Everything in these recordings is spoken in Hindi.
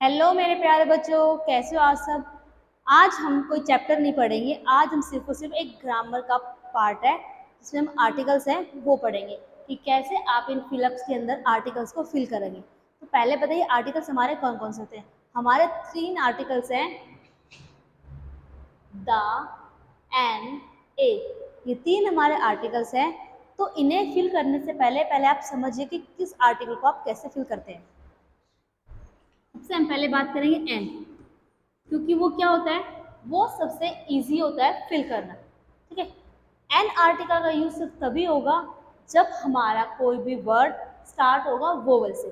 हेलो मेरे प्यारे बच्चों, कैसे हो आज सब। आज हम कोई चैप्टर नहीं पढ़ेंगे। आज हम सिर्फ और सिर्फ एक ग्रामर का पार्ट है जिसमें हम आर्टिकल्स हैं वो पढ़ेंगे कि कैसे आप इन फिलअप्स के अंदर आर्टिकल्स को फिल करेंगे। तो पहले बताइए आर्टिकल्स हमारे कौन कौन से होते हैं। हमारे 3 आर्टिकल्स हैं, द, एन, ए। ये 3 हमारे आर्टिकल्स हैं। तो इन्हें फिल करने से पहले पहले आप समझिए कि किस आर्टिकल को आप कैसे फिल करते हैं। सबसे हम पहले बात करेंगे एन, क्योंकि वो क्या होता है, वो सबसे इजी होता है फिल करना। ठीक है, एन आर्टिकल का यूज सिर्फ तभी होगा जब हमारा कोई भी वर्ड स्टार्ट होगा वोवल से।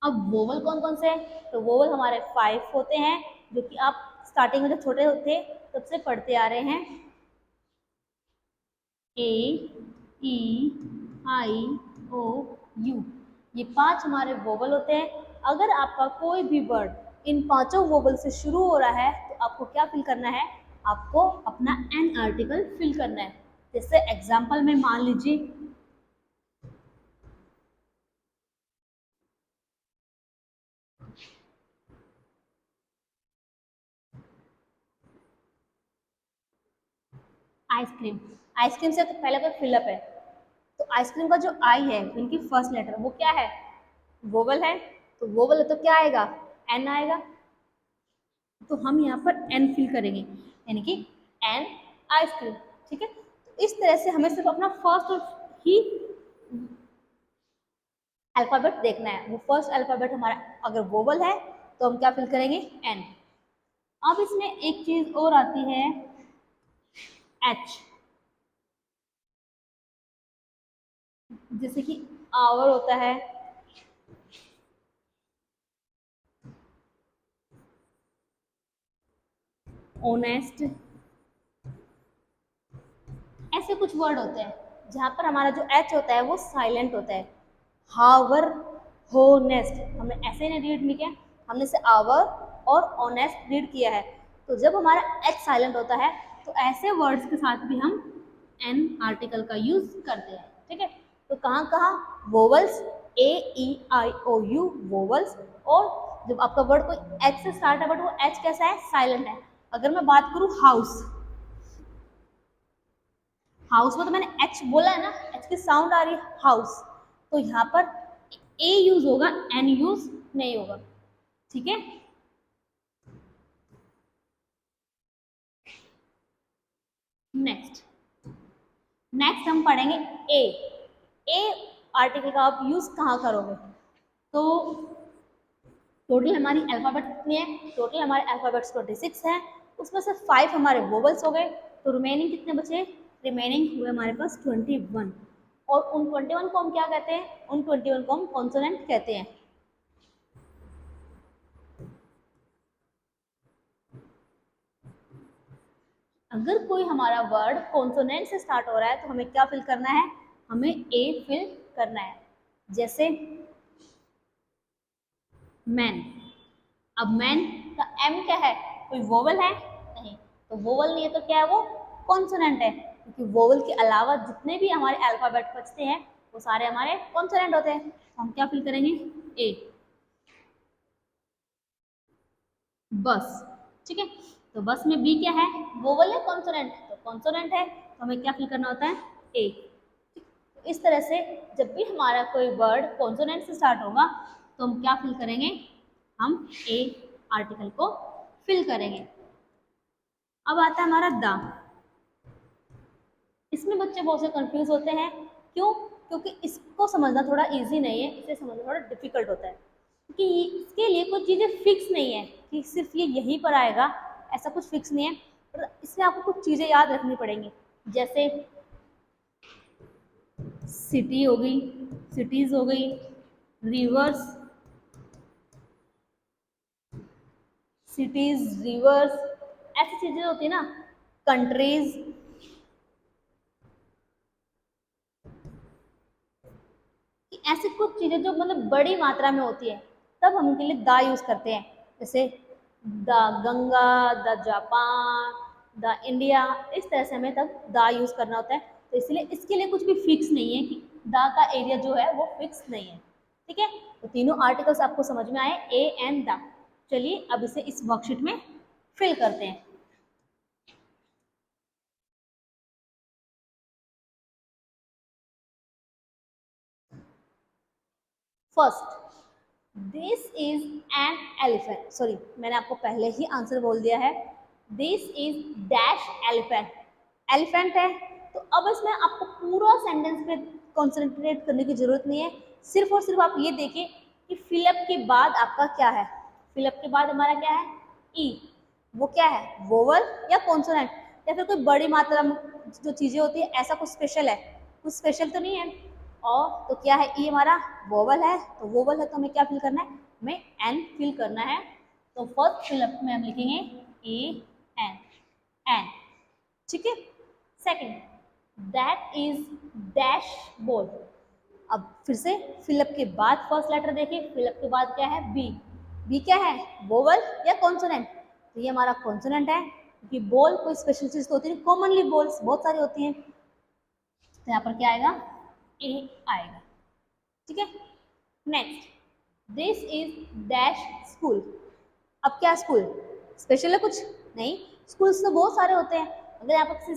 अब वोवल कौन कौन से हैं, तो वोवल हमारे 5 होते हैं जो कि आप स्टार्टिंग में जब छोटे होते तब से पढ़ते आ रहे हैं। ए, ई, आई, ओ, यू, ये 5 हमारे वोवल होते हैं। अगर आपका कोई भी वर्ड इन 5 वोवल से शुरू हो रहा है तो आपको क्या फिल करना है, आपको अपना एन आर्टिकल फिल करना है। जैसे एग्जाम्पल में मान लीजिए आइसक्रीम। आइसक्रीम से तो पहले कोई फिलअप है, तो आइसक्रीम का जो आई है उनकी फर्स्ट लेटर वो क्या है, वोवल है। तो वोवल है तो क्या आएगा, एन आएगा। तो हम यहाँ पर एन फिल करेंगे, यानी कि एन आइसक्रीम। ठीक है, तो इस तरह से हमें सिर्फ अपना फर्स्ट ही अल्फाबेट देखना है। वो फर्स्ट अल्फाबेट हमारा अगर वोवल है तो हम क्या फिल करेंगे, एन। अब इसमें एक चीज और आती है, एच। जैसे कि आवर होता है, ऑनेस्ट, ऐसे कुछ वर्ड होते हैं जहां पर हमारा जो एच होता है वो साइलेंट होता है। हावर, होनेस्ट, हमने ऐसे नहीं रीड नहीं किया, हमने से आवर और ऑनेस्ट रीड किया है। तो जब हमारा एच साइलेंट होता है तो ऐसे वर्ड्स के साथ भी हम एन आर्टिकल का यूज करते हैं। ठीक है, तो कहाँ कहाँ, vowels, A, E, I, O, U, vowels. और जब आपका वर्ड कोई एच से स्टार्ट है बट वो एच कैसा है, साइलेंट है। अगर मैं बात करूँ हाउस, हाउस में तो मैंने एच बोला है ना, एच की साउंड आ रही है हाउस, तो यहाँ पर ए यूज होगा, एन यूज नहीं होगा। ठीक है, नेक्स्ट नेक्स्ट हम पढ़ेंगे ए। ए आर्टिकल का आप यूज कहाँ करोगे, तो टोटल हमारी अल्फाबेट कितनी है, टोटल हमारे अल्फाबेट्स 26 है, उसमें से 5 हमारे वोवल्स हो गए, तो रिमेनिंग कितने बचे, रिमेनिंग हुए हमारे पास 21। और उन 21 को हम क्या कहते हैं, उन 21 को हम कॉन्सोनेंट कहते हैं। अगर कोई हमारा वर्ड कॉन्सोनेंट से स्टार्ट हो रहा है तो हमें क्या फिल करना है, हमें ए फिल करना है। जैसे मैन, अब मैन का एम क्या है, कोई वोवल है नहीं, तो वोवल नहीं है तो क्या है, वो कॉन्सोनेंट है, क्योंकि वोवल के अलावा जितने भी हमारे अल्फाबेट बचते हैं वो सारे हमारे कॉन्सोनेंट होते हैं। तो हम क्या फिल करेंगे, ए। बस, ठीक है, तो बस में बी क्या है, वोवल है कॉन्सोनेंट, तो कॉन्सोनेंट है तो हमें क्या फिल करना होता है, ए। तो इस तरह से जब भी हमारा कोई वर्ड कॉन्सोनेंट से स्टार्ट होगा तो हम क्या फिल करेंगे, हम ए आर्टिकल को फिल करेंगे। अब आता है हमारा द। इसमें बच्चे बहुत से कंफ्यूज होते हैं, क्यों, क्योंकि इसको समझना थोड़ा इजी नहीं है, इसे समझना थोड़ा डिफिकल्ट होता है, क्योंकि इसके लिए कुछ चीज़ें फिक्स नहीं है कि सिर्फ ये यहीं पर आएगा, ऐसा कुछ फिक्स नहीं है। पर इसमें आपको कुछ चीज़ें याद रखनी पड़ेंगी, जैसे सिटी हो गई, सिटीज़ हो गई, रिवर्स, सिटीज़, रिवर्स, ऐसी चीज़ें होती है ना, कंट्रीज, कि ऐसी कुछ चीज़ें जो मतलब बड़ी मात्रा में होती है तब हम उनके लिए द यूज़ करते हैं। जैसे the Ganga, the Japan, the India, इस तरह से हमें तब द यूज़ करना होता है। तो इसलिए इसके लिए कुछ भी फिक्स नहीं है कि द का एरिया जो है वो फिक्स नहीं है। ठीक है, तो तीनों आर्टिकल्स आपको समझ में आए, ए एंड द। चलिए अब इसे इस वर्कशीट में फिल करते हैं। First, this is an elephant, sorry मैंने आपको पहले ही आंसर बोल दिया है, this is dash elephant, elephant है। तो अब इसमें आपको पूरा सेंटेंस पे कॉन्सेंट्रेट करने की जरूरत नहीं है, सिर्फ और सिर्फ आप ये देखिए कि फिलअप के बाद आपका क्या है, फिलअप के बाद हमारा क्या है, ई, वो क्या है, वोवल या कॉन्सोनेंट, या फिर कोई बड़ी मात्रा में जो चीजें होती है, ऐसा कुछ स्पेशल है, कुछ स्पेशल तो नहीं है। और तो क्या है, ई हमारा वोवल है, तो वोवल है तो हमें क्या फिल करना है, हमें एन फिल करना है। तो फर्स्ट फिलअप में हम लिखेंगे ए एन, एन, ठीक है। Second, that is dash ball, अब फिर से फिलअप के बाद फर्स्ट लेटर देखिए, फिलअप के बाद क्या है, बी, बी क्या है, वोवल या कॉन्सोनेंट, तो ये हमारा कॉन्सोनेंट है, क्योंकि बॉल कोई स्पेशल चीज तो होती है, कॉमनली बॉल्स बहुत सारी होती हैं, तो यहाँ पर क्या आएगा, ए आएगा, ठीक है। Next, this is dash school, अब क्या स्कूल स्पेशल है कुछ नहीं, स्कूल्स तो बहुत सारे होते हैं, अगर यहाँ पर किसी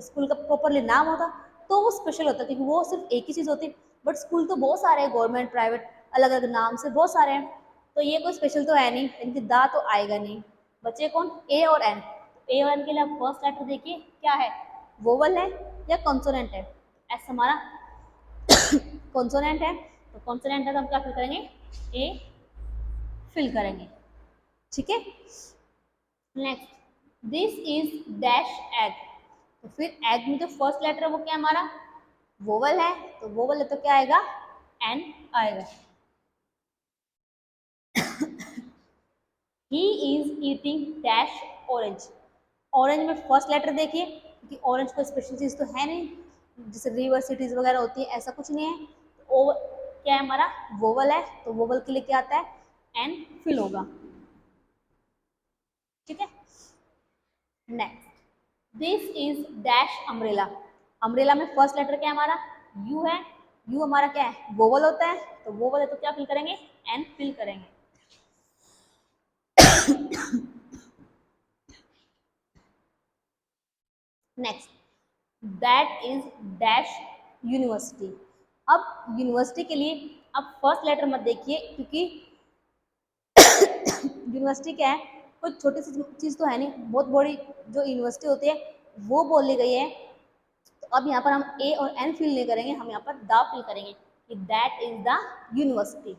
स्कूल का प्रॉपरली नाम होता तो वो स्पेशल होता, क्योंकि वो सिर्फ एक ही चीज़ होती, बट स्कूल तो बहुत सारे हैं, गवर्नमेंट प्राइवेट अलग अलग नाम से बहुत सारे हैं, तो ये कोई स्पेशल तो है नहीं, इनकी दा तो आएगा नहीं, बच्चे कौन, ए और एन, ए और एन के लिए आप फर्स्ट लेटर देखिए क्या है, वोवल है या कॉन्सोनेंट है, एस हमारा कॉन्सोनेंट है, तो कॉन्सोनेंट है तो हम क्या फिल करेंगे, ए फिल करेंगे, ठीक है। Next, this is dash egg, तो फिर एग में जो फर्स्ट लेटर है वो क्या है हमारा, वोवल है, तो वोवल है तो क्या आएगा, एन आएगा। He is eating dash orange, orange में फर्स्ट लेटर देखिए, क्योंकि ऑरेंज कोई स्पेशल चीज तो है नहीं, जैसे रिवर सिटीज वगैरह होती है ऐसा कुछ नहीं है, तो क्या है हमारा, वोवल है, तो वोवल के लिए क्या आता है, एन फिल होगा, ठीक है। Next, this is dash umbrella, umbrella में फर्स्ट लेटर क्या है हमारा, यू है, यू हमारा क्या है, वोवल होता है, तो वोवल है तो क्या फिल करेंगे, एन फिल करेंगे। Next, that is dash university, अब यूनिवर्सिटी के लिए अब फर्स्ट लेटर मत देखिए, क्योंकि यूनिवर्सिटी क्या है, कोई छोटी सी चीज़ तो है नहीं, बहुत बड़ी जो यूनिवर्सिटी होती है वो बोली गई है, तो अब यहाँ पर हम ए और एन फिल नहीं करेंगे, हम यहाँ पर द फिल करेंगे कि दैट इज द यूनिवर्सिटी,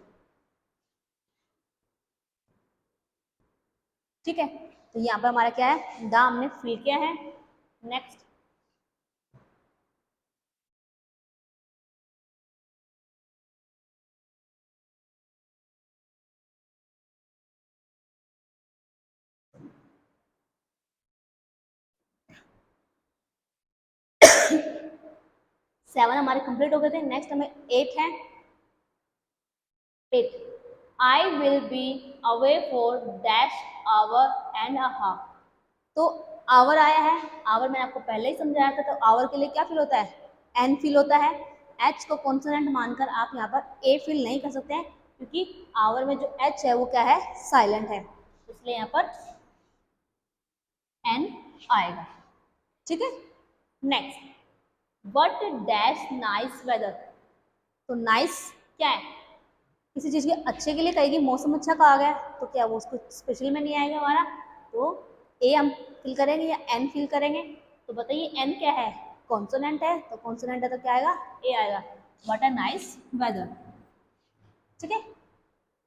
ठीक है। तो यहाँ पर हमारा क्या है, द हमने फिल किया है। नेक्स्ट, 7 हमारे कंप्लीट हो गए थे, नेक्स्ट हमें 8 है, 8, I will be away for dash our and a half, तो आवर आया है, आवर मैंने आपको पहले ही समझाया था, तो आवर के लिए क्या फिल होता है, एन फिल होता है, एच को कॉन्सोनेंट मानकर आप यहाँ पर ए फिल नहीं कर सकते हैं, क्योंकि आवर में जो एच है वो क्या है, साइलेंट है, इसलिए यहाँ पर एन आएगा, ठीक है। Next, what dash nice weather, तो नाइस क्या है, किसी चीज़ के अच्छे के लिए कहेगी, मौसम अच्छा कहा गया तो क्या वो उसको स्पेशल में नहीं आएगा हमारा, तो ए हम फिल करेंगे या एन फिल करेंगे, तो बताइए एन क्या है, कॉन्सोनेंट है, तो कॉन्सोनेंट है तो क्या आएगा, ए आएगा, व्हाट अ नाइस वेदर, ठीक है।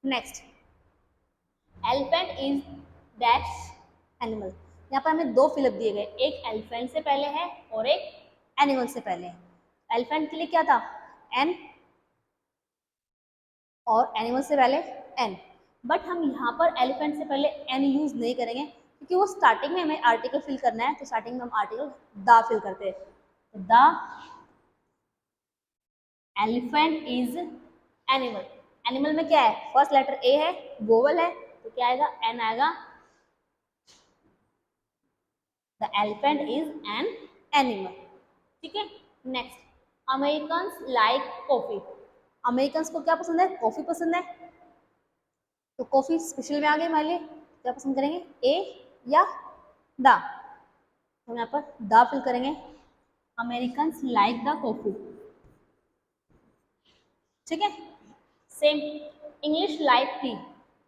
Next, elephant is dash animal, यहाँ पर हमें दो फिलअप दिए गए, एक एलिफेंट से पहले है और एक एनिमल से पहले है, एलिफेंट के लिए क्या था, एन, और एनिमल से पहले एन, बट हम यहाँ पर एलिफेंट से पहले एन यूज नहीं करेंगे, क्योंकि वो स्टार्टिंग में हमें आर्टिकल फिल करना है, तो स्टार्टिंग में हम आर्टिकल द फिल करते हैं, तो the elephant is animal, animal में क्या है, फर्स्ट लेटर ए है, वोवल है, तो क्या आएगा, एन आएगा, the elephant is an animal, ठीक है। Next, American like coffee, American को क्या पसंद है, कॉफी पसंद है, तो कॉफी स्पेशल में आ गई हमारे लिए, क्या पसंद करेंगे, ए या द, तो हम यहाँ पर द फिल करेंगे, अमेरिकन लाइक द कॉफी, ठीक है। Same, English like T,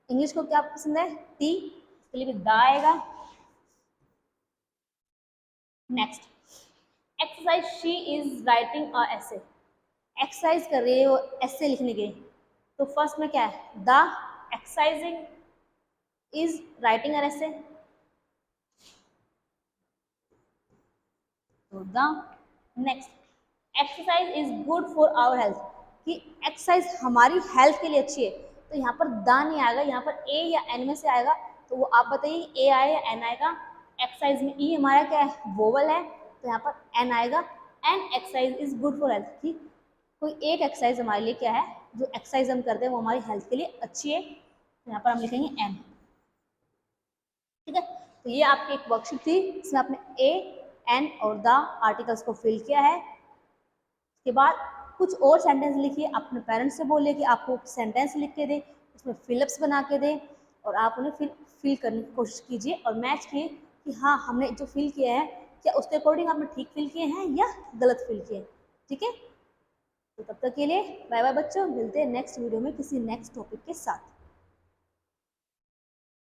English को क्या पसंद है, टी, इसके लिए भी द आएगा। Next, exercise, she is writing a essay, exercise कर रही है वो एसे लिखने के, तो फर्स्ट में क्या है, the exercising is writing a essay, तो the. Next, exercise is good for our health, कि एक्सरसाइज हमारी हेल्थ के लिए अच्छी है, तो यहाँ पर द नहीं आएगा, यहाँ पर ए या एन में से आएगा, तो वो आप बताइए ए आए या एन आएगा। एक्सरसाइज में ई हमारा क्या है, वोवल है, तो यहाँ पर एन आएगा। An exercise is good for health, कि कोई एक एक्सरसाइज हमारे लिए क्या है, जो एक्सरसाइज हम करते हैं वो हमारी हेल्थ के लिए अच्छी है, तो यहाँ पर हम लिखेंगे एन, ठीक है। तो ये आपकी एक वर्कशीट थी, इसमें आपने ए, एन और द आर्टिकल्स को फिल किया है। उसके बाद कुछ और सेंटेंस लिखिए, अपने पेरेंट्स से बोलिए कि आपको सेंटेंस लिख के दे, उसमें फिलअप्स बना के दे, और आप उन्हें फिल करने की कोशिश कीजिए और मैच किए कि हाँ हमने जो फिल किया है क्या उसके अकॉर्डिंग आपने ठीक फिल किए हैं या गलत फिल किए हैं, ठीक है। तो तब तक के लिए बाय बाय बच्चों, मिलते हैं नेक्स्ट वीडियो में किसी नेक्स्ट टॉपिक के साथ।